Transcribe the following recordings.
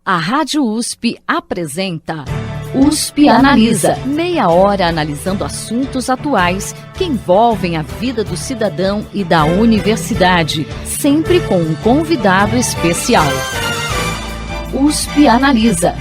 A Rádio USP apresenta USP Analisa. Meia hora analisando assuntos atuais que envolvem a vida do cidadão e da universidade, sempre com um convidado especial. USP Analisa.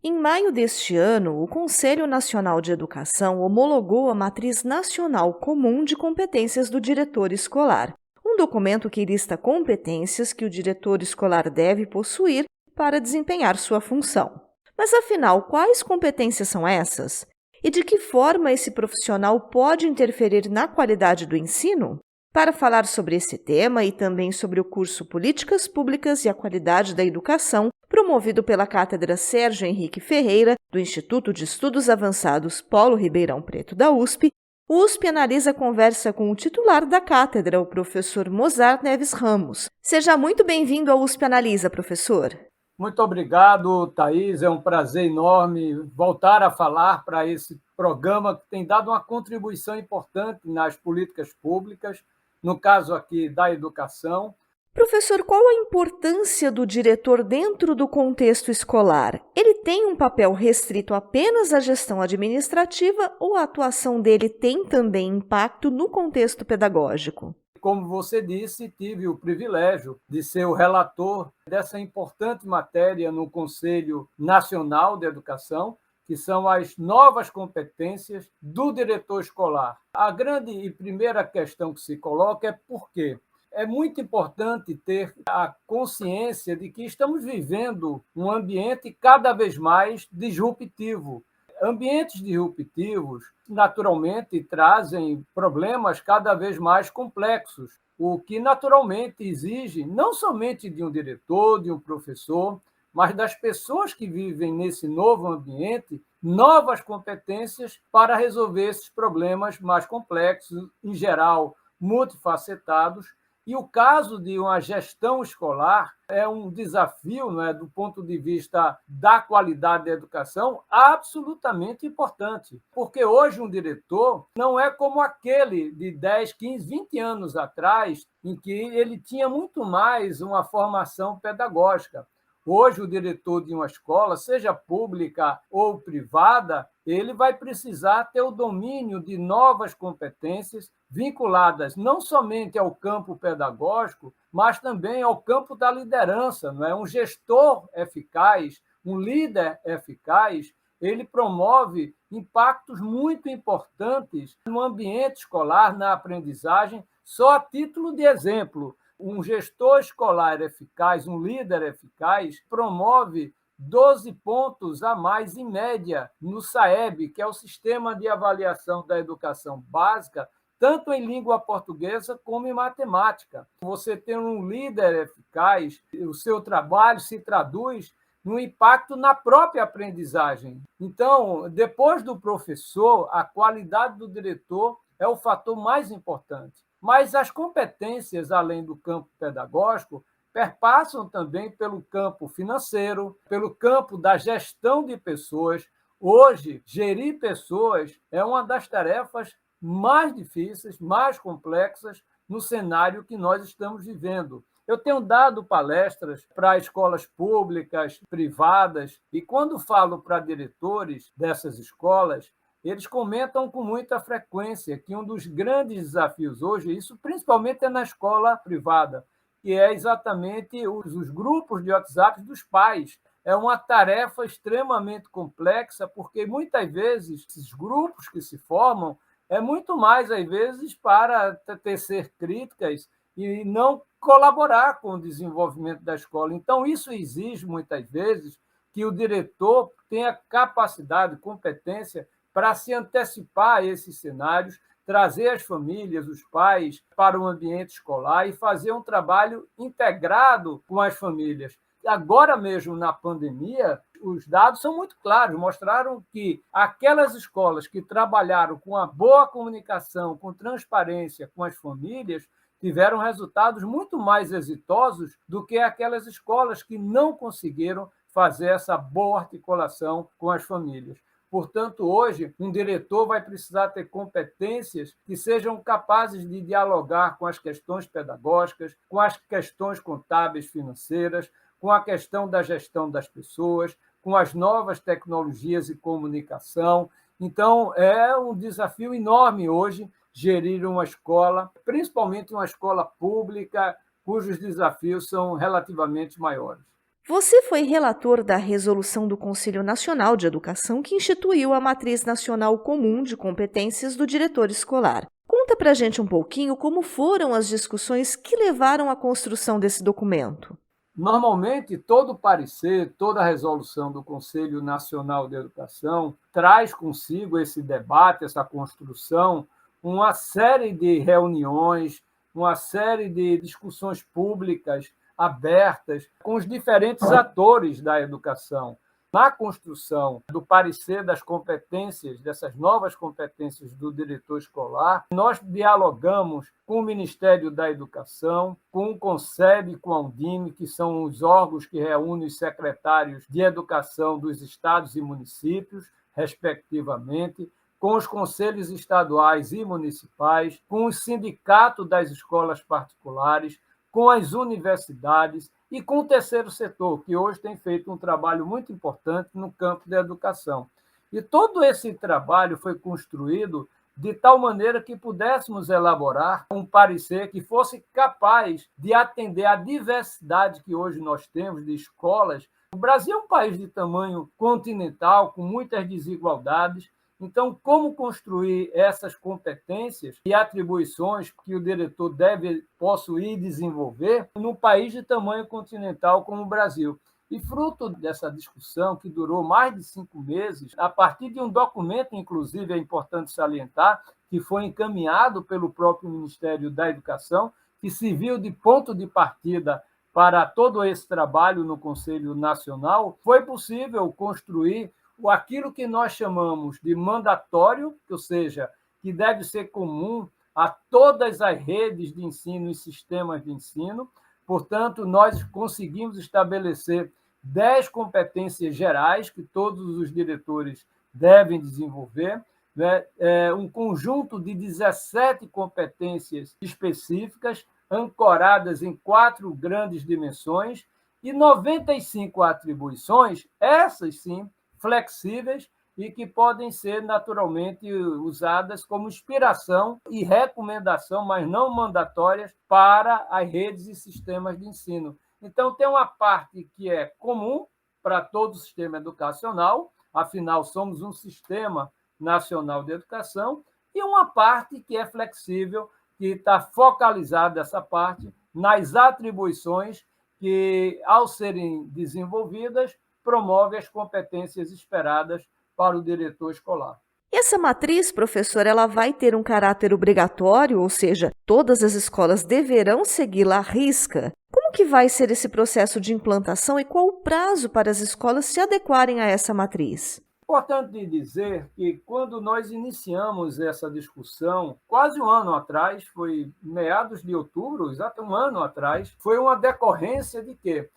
Em maio deste ano, o Conselho Nacional de Educação homologou a Matriz Nacional Comum de Competências do Diretor Escolar, um documento que lista competências que o diretor escolar deve possuir para desempenhar sua função. Mas, afinal, quais competências são essas? E de que forma esse profissional pode interferir na qualidade do ensino? Para falar sobre esse tema e também sobre o curso Políticas Públicas e a Qualidade da Educação, promovido pela Cátedra Sérgio Henrique Ferreira, do Instituto de Estudos Avançados Polo Ribeirão Preto da USP, o USP Analisa conversa com o titular da cátedra, o professor Mozart Neves Ramos. Seja muito bem-vindo ao USP Analisa, professor. Muito obrigado, Thaís. É um prazer enorme voltar a falar para esse programa que tem dado uma contribuição importante nas políticas públicas, no caso aqui da educação. Professor, qual a importância do diretor dentro do contexto escolar? Ele tem um papel restrito apenas à gestão administrativa ou a atuação dele tem também impacto no contexto pedagógico? Como você disse, tive o privilégio de ser o relator dessa importante matéria no Conselho Nacional de Educação, que são as novas competências do diretor escolar. A grande e primeira questão que se coloca é por quê? É muito importante ter a consciência de que estamos vivendo um ambiente cada vez mais disruptivo. Ambientes disruptivos, naturalmente, trazem problemas cada vez mais complexos, o que naturalmente exige não somente de um diretor, de um professor, mas das pessoas que vivem nesse novo ambiente, novas competências para resolver esses problemas mais complexos, em geral, multifacetados. E o caso de uma gestão escolar é um desafio, não é, do ponto de vista da qualidade da educação, absolutamente importante. Porque hoje um diretor não é como aquele de 10, 15, 20 anos atrás, em que ele tinha muito mais uma formação pedagógica. Hoje, o diretor de uma escola, seja pública ou privada, ele vai precisar ter o domínio de novas competências vinculadas não somente ao campo pedagógico, mas também ao campo da liderança. Não é? Um gestor eficaz, um líder eficaz, ele promove impactos muito importantes no ambiente escolar, na aprendizagem. Só a título de exemplo, um gestor escolar eficaz, um líder eficaz, promove 12 pontos a mais em média no SAEB, que é o Sistema de Avaliação da Educação Básica, tanto em língua portuguesa como em matemática. Você tem um líder eficaz, o seu trabalho se traduz no impacto na própria aprendizagem. Então, depois do professor, a qualidade do diretor é o fator mais importante. Mas as competências, além do campo pedagógico, perpassam também pelo campo financeiro, pelo campo da gestão de pessoas. Hoje, gerir pessoas é uma das tarefas mais difíceis, mais complexas no cenário que nós estamos vivendo. Eu tenho dado palestras para escolas públicas, privadas, e quando falo para diretores dessas escolas, eles comentam com muita frequência que um dos grandes desafios hoje, isso principalmente é na escola privada, que é exatamente os grupos de WhatsApp dos pais. É uma tarefa extremamente complexa, porque muitas vezes esses grupos que se formam é muito mais, às vezes, para tecer críticas e não colaborar com o desenvolvimento da escola. Então, isso exige, muitas vezes, que o diretor tenha capacidade, competência para se antecipar a esses cenários, trazer as famílias, os pais, para o ambiente escolar e fazer um trabalho integrado com as famílias. Agora mesmo, na pandemia, os dados são muito claros, mostraram que aquelas escolas que trabalharam com a boa comunicação, com transparência com as famílias, tiveram resultados muito mais exitosos do que aquelas escolas que não conseguiram fazer essa boa articulação com as famílias. Portanto, hoje, um diretor vai precisar ter competências que sejam capazes de dialogar com as questões pedagógicas, com as questões contábeis financeiras, com a questão da gestão das pessoas, com as novas tecnologias e comunicação. Então, é um desafio enorme hoje gerir uma escola, principalmente uma escola pública, cujos desafios são relativamente maiores. Você foi relator da resolução do Conselho Nacional de Educação que instituiu a Matriz Nacional Comum de Competências do Diretor Escolar. Conta pra gente um pouquinho como foram as discussões que levaram à construção desse documento. Normalmente, todo parecer, toda resolução do Conselho Nacional de Educação traz consigo esse debate, essa construção, uma série de reuniões, uma série de discussões públicas abertas com os diferentes atores da educação. Na construção do parecer das competências, dessas novas competências do diretor escolar, nós dialogamos com o Ministério da Educação, com o CONSEB e com a Undime, que são os órgãos que reúnem os secretários de educação dos estados e municípios, respectivamente, com os conselhos estaduais e municipais, com o sindicato das escolas particulares, com as universidades e com o terceiro setor, que hoje tem feito um trabalho muito importante no campo da educação. E todo esse trabalho foi construído de tal maneira que pudéssemos elaborar um parecer que fosse capaz de atender à diversidade que hoje nós temos de escolas. O Brasil é um país de tamanho continental, com muitas desigualdades. Então, como construir essas competências e atribuições que o diretor deve possuir e desenvolver num país de tamanho continental como o Brasil? E fruto dessa discussão, que durou mais de 5 meses, a partir de um documento, inclusive, é importante salientar, que foi encaminhado pelo próprio Ministério da Educação, que serviu de ponto de partida para todo esse trabalho no Conselho Nacional, foi possível construir aquilo que nós chamamos de mandatório, ou seja, que deve ser comum a todas as redes de ensino e sistemas de ensino. Portanto, nós conseguimos estabelecer 10 competências gerais que todos os diretores devem desenvolver, né? Um conjunto de 17 competências específicas, ancoradas em 4 grandes dimensões, e 95 atribuições, essas sim, flexíveis e que podem ser naturalmente usadas como inspiração e recomendação, mas não mandatórias, para as redes e sistemas de ensino. Então, tem uma parte que é comum para todo o sistema educacional, afinal, somos um sistema nacional de educação, e uma parte que é flexível, que está focalizada, essa parte, nas atribuições que, ao serem desenvolvidas, promove as competências esperadas para o diretor escolar. Essa matriz, professor, ela vai ter um caráter obrigatório, ou seja, todas as escolas deverão segui-la à risca. Como que vai ser esse processo de implantação e qual o prazo para as escolas se adequarem a essa matriz? Importante dizer que quando nós iniciamos essa discussão, quase um ano atrás, foi meados de outubro, exato um ano atrás, foi uma decorrência de quê?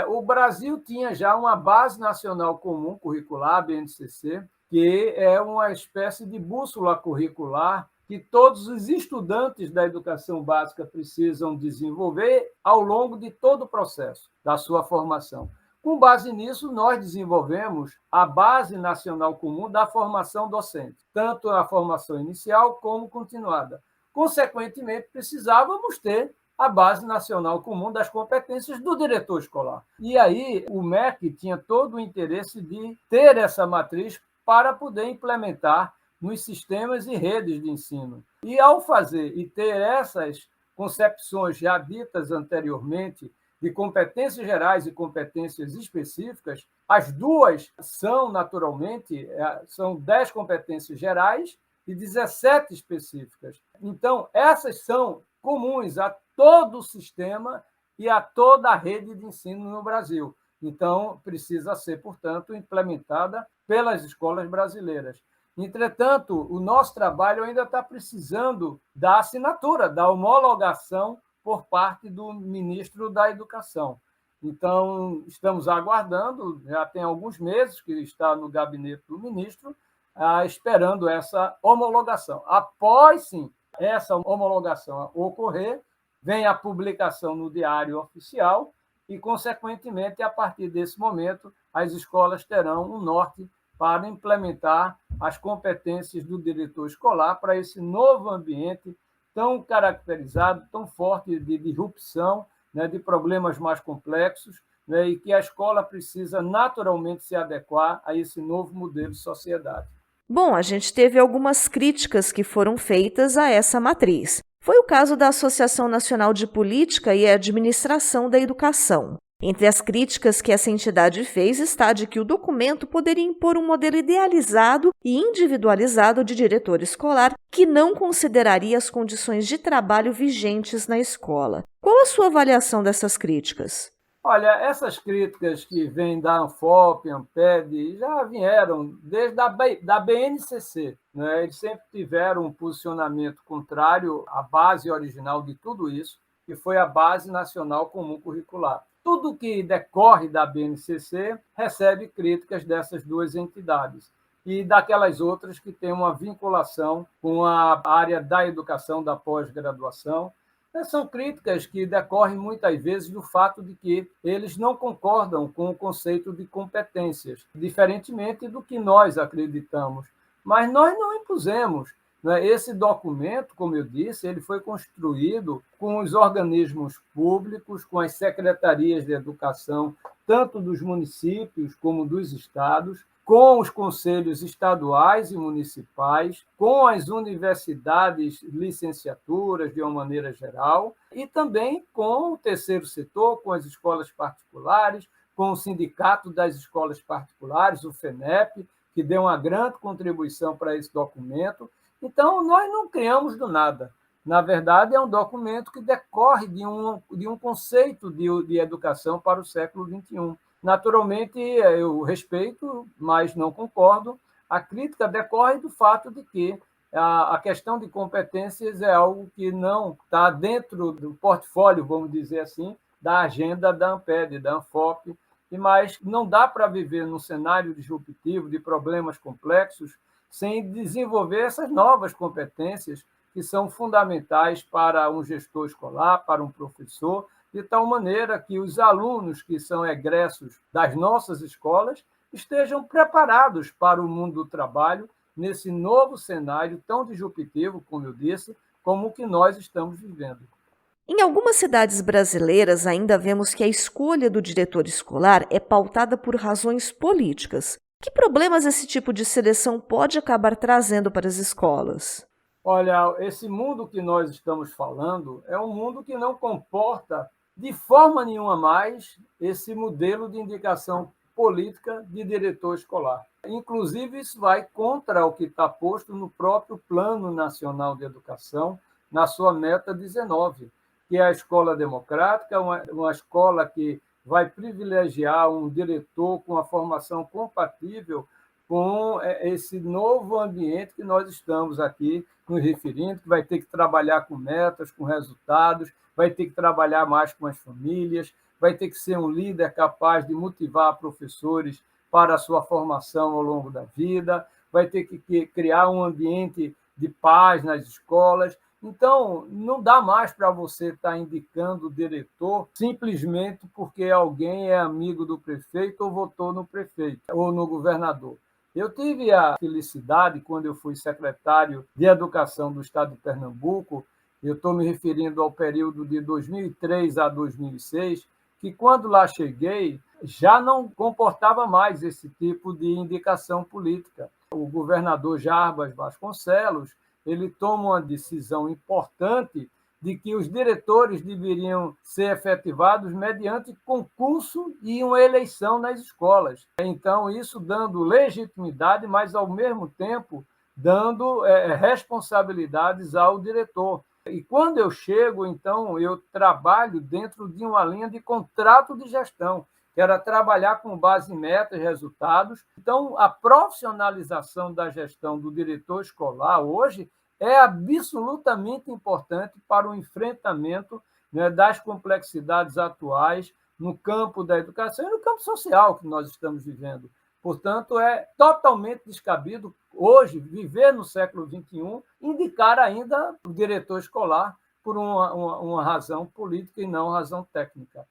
O Brasil tinha já uma Base Nacional Comum Curricular, a BNCC, que é uma espécie de bússola curricular que todos os estudantes da educação básica precisam desenvolver ao longo de todo o processo da sua formação. Com base nisso, nós desenvolvemos a Base Nacional Comum da Formação Docente, tanto a formação inicial como continuada. Consequentemente, precisávamos ter a Base Nacional Comum das Competências do diretor escolar. E aí, o MEC tinha todo o interesse de ter essa matriz para poder implementar nos sistemas e redes de ensino. E, ao fazer e ter essas concepções já ditas anteriormente, de competências gerais e competências específicas, as duas são, naturalmente, são 10 competências gerais e 17 específicas. Então, essas são comuns a todo o sistema e a toda a rede de ensino no Brasil. Então, precisa ser, portanto, implementada pelas escolas brasileiras. Entretanto, o nosso trabalho ainda está precisando da assinatura, da homologação por parte do ministro da Educação. Então, estamos aguardando, já tem alguns meses que está no gabinete do ministro, esperando essa homologação. Após, sim, essa homologação ocorrer, vem a publicação no Diário Oficial e, consequentemente, a partir desse momento, as escolas terão um norte para implementar as competências do diretor escolar para esse novo ambiente tão caracterizado, tão forte de disrupção, né, de problemas mais complexos, né, e que a escola precisa naturalmente se adequar a esse novo modelo de sociedade. Bom, a gente teve algumas críticas que foram feitas a essa matriz. Foi o caso da Associação Nacional de Política e Administração da Educação. Entre as críticas que essa entidade fez está de que o documento poderia impor um modelo idealizado e individualizado de diretor escolar que não consideraria as condições de trabalho vigentes na escola. Qual a sua avaliação dessas críticas? Olha, essas críticas que vêm da ANFOP, ANPED, já vieram desde da BNCC. Né? Eles sempre tiveram um posicionamento contrário à base original de tudo isso, que foi a Base Nacional Comum Curricular. Tudo que decorre da BNCC recebe críticas dessas duas entidades e daquelas outras que têm uma vinculação com a área da educação, da pós-graduação. São críticas que decorrem muitas vezes do fato de que eles não concordam com o conceito de competências, diferentemente do que nós acreditamos. Mas nós não impusemos. Né? Esse documento, como eu disse, ele foi construído com os organismos públicos, com as secretarias de educação, tanto dos municípios como dos estados, com os conselhos estaduais e municipais, com as universidades, licenciaturas de uma maneira geral, e também com o terceiro setor, com as escolas particulares, com o Sindicato das Escolas Particulares, o FENEP, que deu uma grande contribuição para esse documento. Então, nós não criamos do nada. Na verdade, é um documento que decorre de um conceito de educação para o século XXI. Naturalmente, eu respeito, mas não concordo. A crítica decorre do fato de que a questão de competências é algo que não está dentro do portfólio, vamos dizer assim, da agenda da ANPED, da ANFOP, mas não dá para viver num cenário disruptivo de problemas complexos sem desenvolver essas novas competências que são fundamentais para um gestor escolar, para um professor, de tal maneira que os alunos que são egressos das nossas escolas estejam preparados para o mundo do trabalho nesse novo cenário tão disruptivo, como eu disse, como o que nós estamos vivendo. Em algumas cidades brasileiras, ainda vemos que a escolha do diretor escolar é pautada por razões políticas. Que problemas esse tipo de seleção pode acabar trazendo para as escolas? Olha, esse mundo que nós estamos falando é um mundo que não comporta de forma nenhuma mais esse modelo de indicação política de diretor escolar. Inclusive, isso vai contra o que está posto no próprio Plano Nacional de Educação, na sua meta 19, que é a escola democrática, uma escola que vai privilegiar um diretor com a formação compatível com esse novo ambiente que nós estamos aqui nos referindo, que vai ter que trabalhar com metas, com resultados, vai ter que trabalhar mais com as famílias, vai ter que ser um líder capaz de motivar professores para a sua formação ao longo da vida, vai ter que criar um ambiente de paz nas escolas. Então, não dá mais para você estar indicando o diretor simplesmente porque alguém é amigo do prefeito ou votou no prefeito ou no governador. Eu tive a felicidade, quando eu fui secretário de Educação do Estado de Pernambuco, eu estou me referindo ao período de 2003 a 2006, que quando lá cheguei, já não comportava mais esse tipo de indicação política. O governador Jarbas Vasconcelos, ele toma uma decisão importante de que os diretores deveriam ser efetivados mediante concurso e uma eleição nas escolas. Então, isso dando legitimidade, mas, ao mesmo tempo, dando responsabilidades ao diretor. E quando eu chego, então, eu trabalho dentro de uma linha de contrato de gestão, que era trabalhar com base em metas e resultados. Então, a profissionalização da gestão do diretor escolar hoje é absolutamente importante para o enfrentamento, né, das complexidades atuais no campo da educação e no campo social que nós estamos vivendo. Portanto, é totalmente descabido, hoje, viver no século XXI, indicar ainda o diretor escolar por uma razão política e não razão técnica.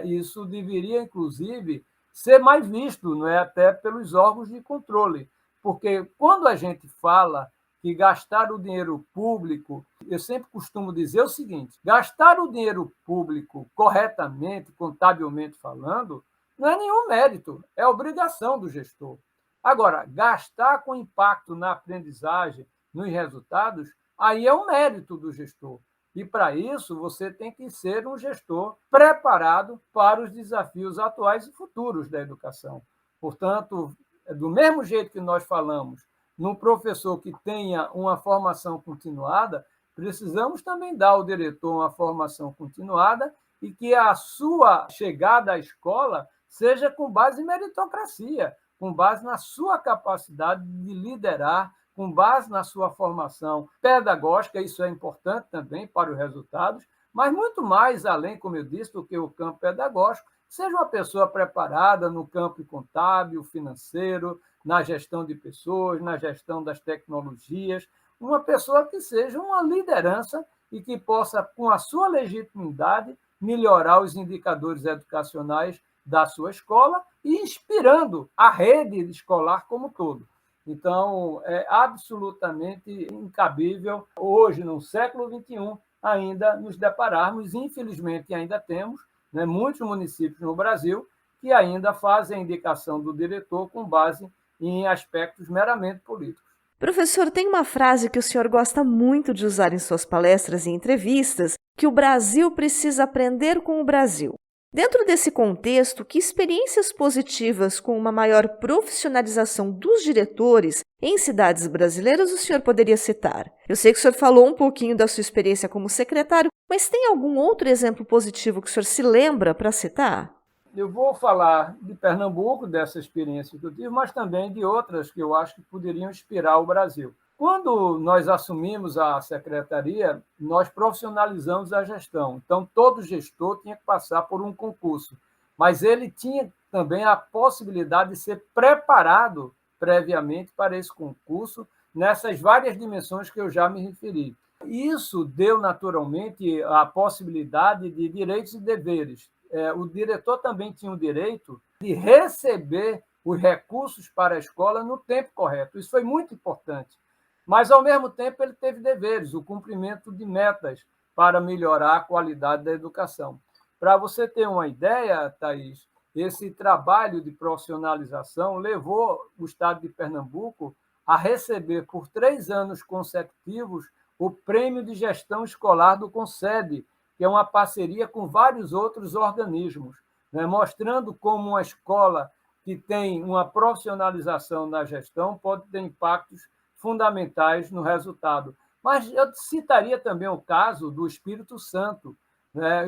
Isso deveria, inclusive, ser mais visto, não é, até pelos órgãos de controle, porque quando a gente fala que gastar o dinheiro público, eu sempre costumo dizer o seguinte: gastar o dinheiro público corretamente, contabilmente falando, não é nenhum mérito, é obrigação do gestor. Agora, gastar com impacto na aprendizagem, nos resultados, aí é um mérito do gestor. E, para isso, você tem que ser um gestor preparado para os desafios atuais e futuros da educação. Portanto, do mesmo jeito que nós falamos num professor que tenha uma formação continuada, precisamos também dar ao diretor uma formação continuada e que a sua chegada à escola seja com base em meritocracia, com base na sua capacidade de liderar, com base na sua formação pedagógica, isso é importante também para os resultados, mas muito mais além, como eu disse, do que o campo pedagógico, seja uma pessoa preparada no campo contábil, financeiro, na gestão de pessoas, na gestão das tecnologias, uma pessoa que seja uma liderança e que possa, com a sua legitimidade, melhorar os indicadores educacionais da sua escola e inspirando a rede escolar como um todo. Então, é absolutamente incabível, hoje, no século XXI, ainda nos depararmos, infelizmente ainda temos, muitos municípios no Brasil que ainda fazem a indicação do diretor com base em aspectos meramente políticos. Professor, tem uma frase que o senhor gosta muito de usar em suas palestras e entrevistas, que o Brasil precisa aprender com o Brasil. Dentro desse contexto, que experiências positivas com uma maior profissionalização dos diretores em cidades brasileiras o senhor poderia citar? Eu sei que o senhor falou um pouquinho da sua experiência como secretário, mas tem algum outro exemplo positivo que o senhor se lembra para citar? Eu vou falar de Pernambuco, dessa experiência que eu tive, mas também de outras que eu acho que poderiam inspirar o Brasil. Quando nós assumimos a secretaria, nós profissionalizamos a gestão. Então, todo gestor tinha que passar por um concurso, mas ele tinha também a possibilidade de ser preparado previamente para esse concurso, nessas várias dimensões que eu já me referi. Isso deu, naturalmente, a possibilidade de direitos e deveres. O diretor também tinha o direito de receber os recursos para a escola no tempo correto. Isso foi muito importante. Mas, ao mesmo tempo, ele teve deveres, o cumprimento de metas para melhorar a qualidade da educação. Para você ter uma ideia, Thaís, esse trabalho de profissionalização levou o Estado de Pernambuco a receber, por 3 anos consecutivos, o Prêmio de Gestão Escolar do CONSEB, que é uma parceria com vários outros organismos, mostrando como uma escola que tem uma profissionalização na gestão pode ter impactos fundamentais no resultado. Mas eu citaria também o caso do Espírito Santo.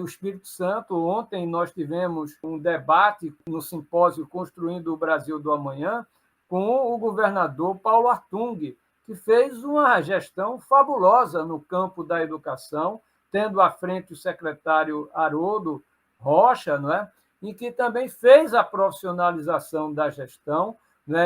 O Espírito Santo, ontem nós tivemos um debate no simpósio Construindo o Brasil do Amanhã com o governador Paulo Artung, que fez uma gestão fabulosa no campo da educação, tendo à frente o secretário Haroldo Rocha, e que também fez a profissionalização da gestão,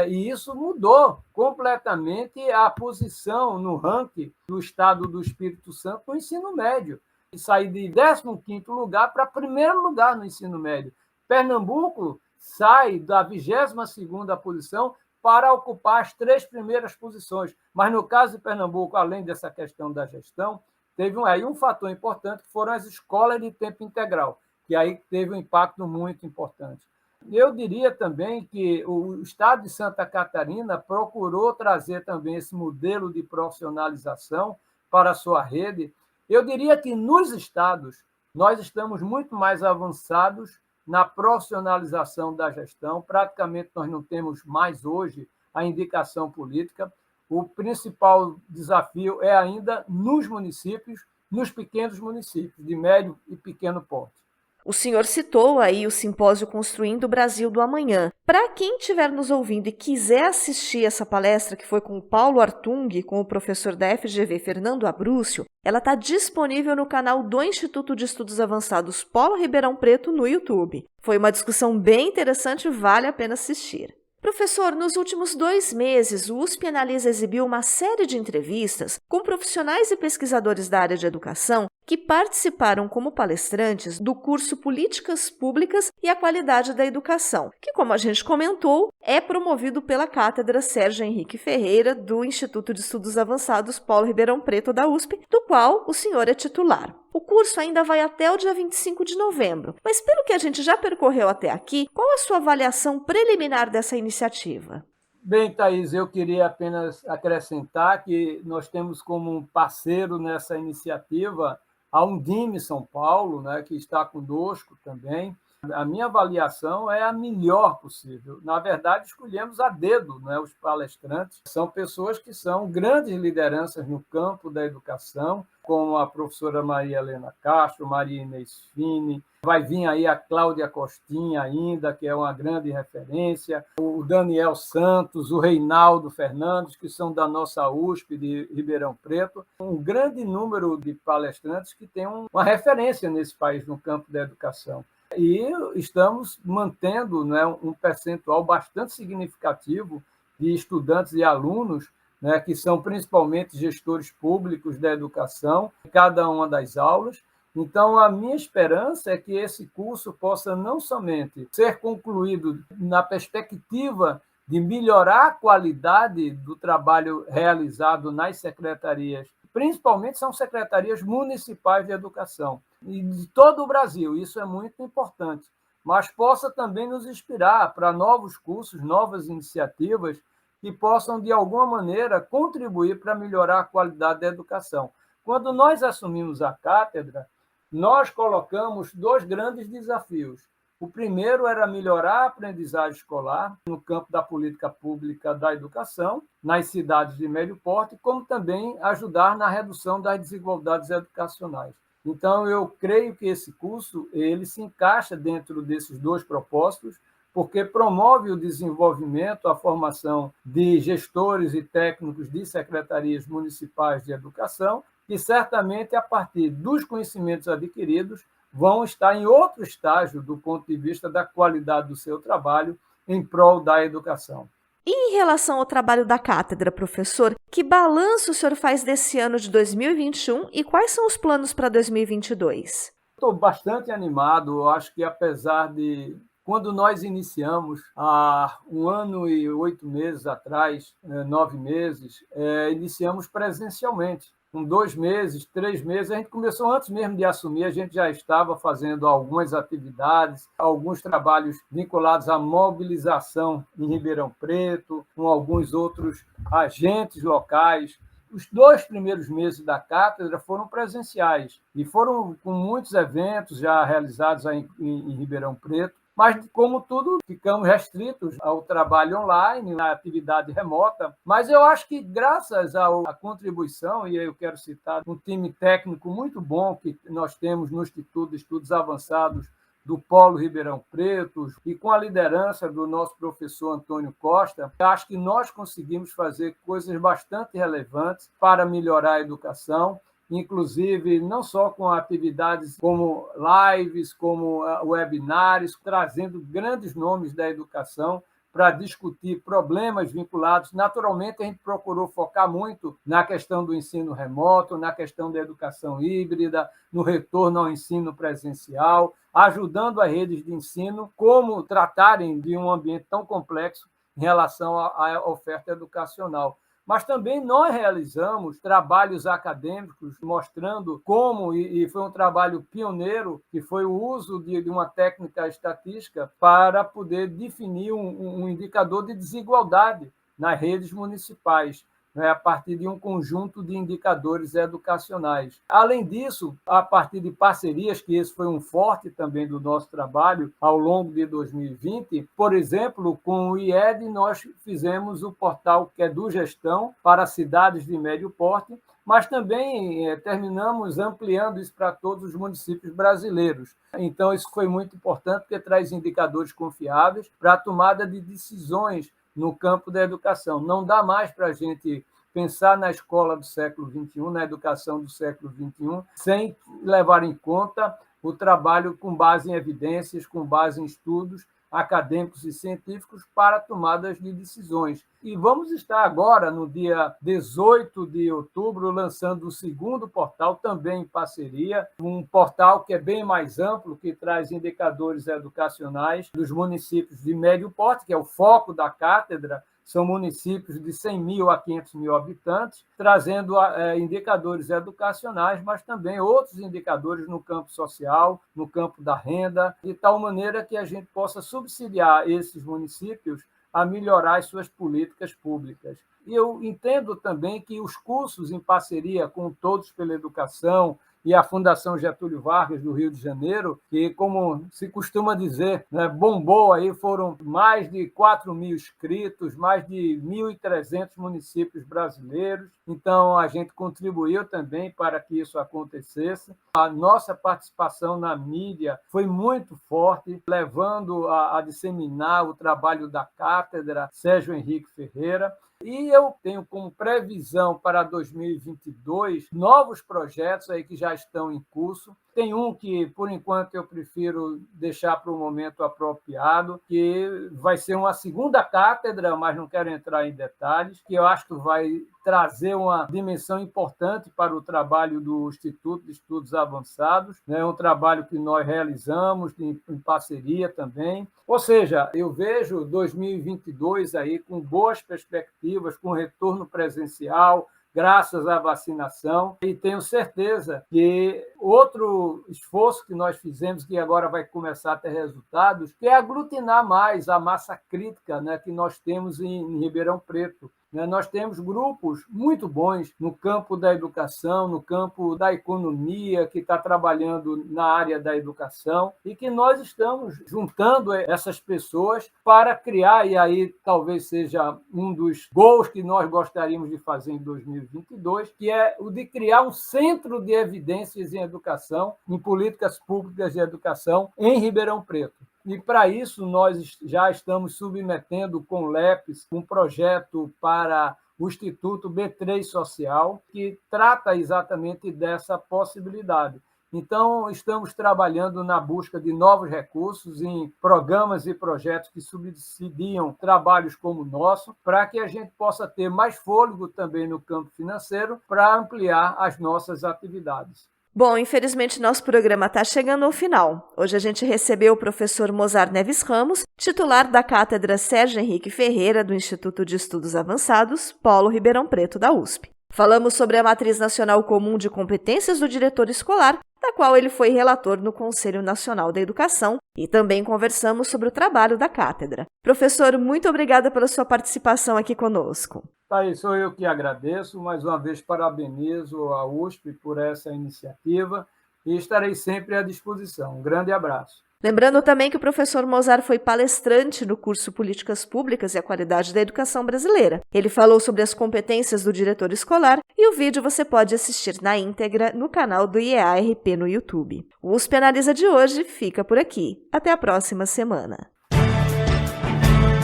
e isso mudou completamente a posição no ranking do Estado do Espírito Santo no ensino médio, e sair de 15º lugar para 1º lugar no ensino médio. Pernambuco sai da 22ª posição para ocupar as 3 primeiras posições. Mas, no caso de Pernambuco, além dessa questão da gestão, teve aí um fator importante, que foram as escolas de tempo integral, que aí teve um impacto muito importante. Eu diria também que o Estado de Santa Catarina procurou trazer também esse modelo de profissionalização para a sua rede. Eu diria que nos estados nós estamos muito mais avançados na profissionalização da gestão. Praticamente nós não temos mais hoje a indicação política. O principal desafio é ainda nos municípios, nos pequenos municípios, de médio e pequeno porte. O senhor citou aí o simpósio Construindo o Brasil do Amanhã. Para quem estiver nos ouvindo e quiser assistir essa palestra que foi com o Paulo Artung, com o professor da FGV Fernando Abrúcio, ela está disponível no canal do Instituto de Estudos Avançados Polo Ribeirão Preto no YouTube. Foi uma discussão bem interessante e vale a pena assistir. Professor, nos últimos 2 meses, o USP Analisa exibiu uma série de entrevistas com profissionais e pesquisadores da área de educação que participaram como palestrantes do curso Políticas Públicas e a Qualidade da Educação, que, como a gente comentou, é promovido pela Cátedra Sérgio Henrique Ferreira, do Instituto de Estudos Avançados Paulo Ribeirão Preto, da USP, do qual o senhor é titular. O curso ainda vai até o dia 25 de novembro, mas pelo que a gente já percorreu até aqui, qual a sua avaliação preliminar dessa iniciativa? Bem, Thaís, eu queria apenas acrescentar que nós temos como parceiro nessa iniciativa a Undime São Paulo, né, que está conosco também. A minha avaliação é a melhor possível. Na verdade, escolhemos a dedo, né, os palestrantes. São pessoas que são grandes lideranças no campo da educação, como a professora Maria Helena Castro, Maria Inês Fini. Vai vir aí a Cláudia Costinha ainda, que é uma grande referência, o Daniel Santos, o Reinaldo Fernandes, que são da nossa USP de Ribeirão Preto. Um grande número de palestrantes que têm uma referência nesse país no campo da educação. E estamos mantendo, né, um percentual bastante significativo de estudantes e alunos, né, que são principalmente gestores públicos da educação, em cada uma das aulas. Então, a minha esperança é que esse curso possa não somente ser concluído na perspectiva de melhorar a qualidade do trabalho realizado nas secretarias, principalmente são secretarias municipais de educação, e de todo o Brasil, isso é muito importante, mas possa também nos inspirar para novos cursos, novas iniciativas que possam, de alguma maneira, contribuir para melhorar a qualidade da educação. Quando nós assumimos a cátedra, nós colocamos 2 grandes desafios. O primeiro era melhorar a aprendizagem escolar no campo da política pública da educação, nas cidades de médio porte, como também ajudar na redução das desigualdades educacionais. Então, eu creio que esse curso ele se encaixa dentro desses 2 propósitos, porque promove o desenvolvimento, a formação de gestores e técnicos de secretarias municipais de educação, que certamente, a partir dos conhecimentos adquiridos, vão estar em outro estágio do ponto de vista da qualidade do seu trabalho em prol da educação. E em relação ao trabalho da cátedra, professor, que balanço o senhor faz desse ano de 2021 e quais são os planos para 2022? Estou bastante animado, eu acho que apesar de... Quando nós iniciamos, há 1 ano e 8 meses atrás, 9 meses, iniciamos presencialmente. Com 2 meses, 3 meses, a gente começou antes mesmo de assumir, a gente já estava fazendo algumas atividades, alguns trabalhos vinculados à mobilização em Ribeirão Preto, com alguns outros agentes locais. Os 2 primeiros meses da cátedra foram presenciais e foram com muitos eventos já realizados em Ribeirão Preto, mas, como tudo, ficamos restritos ao trabalho online, à atividade remota. Mas eu acho que, graças à contribuição, e eu quero citar um time técnico muito bom que nós temos no Instituto de Estudos Avançados do Polo Ribeirão Preto, e com a liderança do nosso professor Antônio Costa, acho que nós conseguimos fazer coisas bastante relevantes para melhorar a educação, inclusive não só com atividades como lives, como webinários, trazendo grandes nomes da educação para discutir problemas vinculados. Naturalmente, a gente procurou focar muito na questão do ensino remoto, na questão da educação híbrida, no retorno ao ensino presencial, ajudando as redes de ensino como tratarem de um ambiente tão complexo em relação à oferta educacional. Mas também nós realizamos trabalhos acadêmicos mostrando como, e foi um trabalho pioneiro, que foi o uso de uma técnica estatística para poder definir um indicador de desigualdade nas redes municipais, né, a partir de um conjunto de indicadores educacionais. Além disso, a partir de parcerias, que esse foi um forte também do nosso trabalho ao longo de 2020, por exemplo, com o IED, nós fizemos o portal que é do Gestão para cidades de médio porte, mas também terminamos ampliando isso para todos os municípios brasileiros. Então, isso foi muito importante, porque traz indicadores confiáveis para a tomada de decisões no campo da educação. Não dá mais para a gente pensar na escola do século XXI, na educação do século XXI, sem levar em conta o trabalho com base em evidências, com base em estudos, acadêmicos e científicos para tomadas de decisões. E vamos estar agora, no dia 18 de outubro, lançando o segundo portal, também em parceria, um portal que é bem mais amplo, que traz indicadores educacionais dos municípios de médio porte, que é o foco da cátedra. São municípios de 100 mil a 500 mil habitantes, trazendo indicadores educacionais, mas também outros indicadores no campo social, no campo da renda, de tal maneira que a gente possa subsidiar esses municípios a melhorar as suas políticas públicas. E eu entendo também que os cursos em parceria com Todos pela Educação e a Fundação Getúlio Vargas, do Rio de Janeiro, que, como se costuma dizer, né, bombou aí, foram mais de 4 mil inscritos, mais de 1.300 municípios brasileiros. Então, a gente contribuiu também para que isso acontecesse. A nossa participação na mídia foi muito forte, levando a disseminar o trabalho da cátedra Sérgio Henrique Ferreira. E eu tenho como previsão para 2022 novos projetos aí que já estão em curso. Tem um que, por enquanto, eu prefiro deixar para o momento apropriado, que vai ser uma segunda cátedra, mas não quero entrar em detalhes, que eu acho que vai trazer uma dimensão importante para o trabalho do Instituto de Estudos Avançados, né? Um trabalho que nós realizamos em parceria também. Ou seja, eu vejo 2022 aí com boas perspectivas, com retorno presencial, graças à vacinação, e tenho certeza que outro esforço que nós fizemos, que agora vai começar a ter resultados, que é aglutinar mais a massa crítica, né, que nós temos em Ribeirão Preto. Nós temos grupos muito bons no campo da educação, no campo da economia, que está trabalhando na área da educação, e que nós estamos juntando essas pessoas para criar, e aí talvez seja um dos gols que nós gostaríamos de fazer em 2022, que é o de criar um centro de evidências em educação, em políticas públicas de educação em Ribeirão Preto. E, para isso, nós já estamos submetendo com o LEPES um projeto para o Instituto B3 Social, que trata exatamente dessa possibilidade. Então, estamos trabalhando na busca de novos recursos em programas e projetos que subsidiam trabalhos como o nosso, para que a gente possa ter mais fôlego também no campo financeiro para ampliar as nossas atividades. Bom, infelizmente nosso programa está chegando ao final. Hoje a gente recebeu o professor Mozar Neves Ramos, titular da Cátedra Sérgio Henrique Ferreira do Instituto de Estudos Avançados, Polo Ribeirão Preto da USP. Falamos sobre a Matriz Nacional Comum de Competências do Diretor Escolar, da qual ele foi relator no Conselho Nacional da Educação, e também conversamos sobre o trabalho da cátedra. Professor, muito obrigada pela sua participação aqui conosco. Thaís, sou eu que agradeço. Mais uma vez, parabenizo a USP por essa iniciativa e estarei sempre à disposição. Um grande abraço. Lembrando também que o professor Mozar foi palestrante no curso Políticas Públicas e a Qualidade da Educação Brasileira. Ele falou sobre as competências do diretor escolar e o vídeo você pode assistir na íntegra no canal do IEA-RP no YouTube. O USP Analisa de hoje fica por aqui. Até a próxima semana.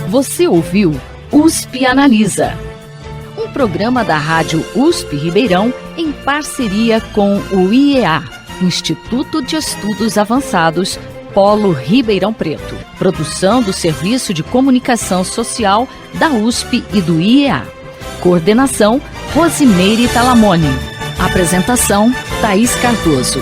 Você ouviu USP Analisa, um programa da Rádio USP Ribeirão em parceria com o IEA, Instituto de Estudos Avançados, Polo Ribeirão Preto. Produção do Serviço de Comunicação Social da USP e do IEA. Coordenação, Rosimeire Talamone. Apresentação, Thaís Cardoso.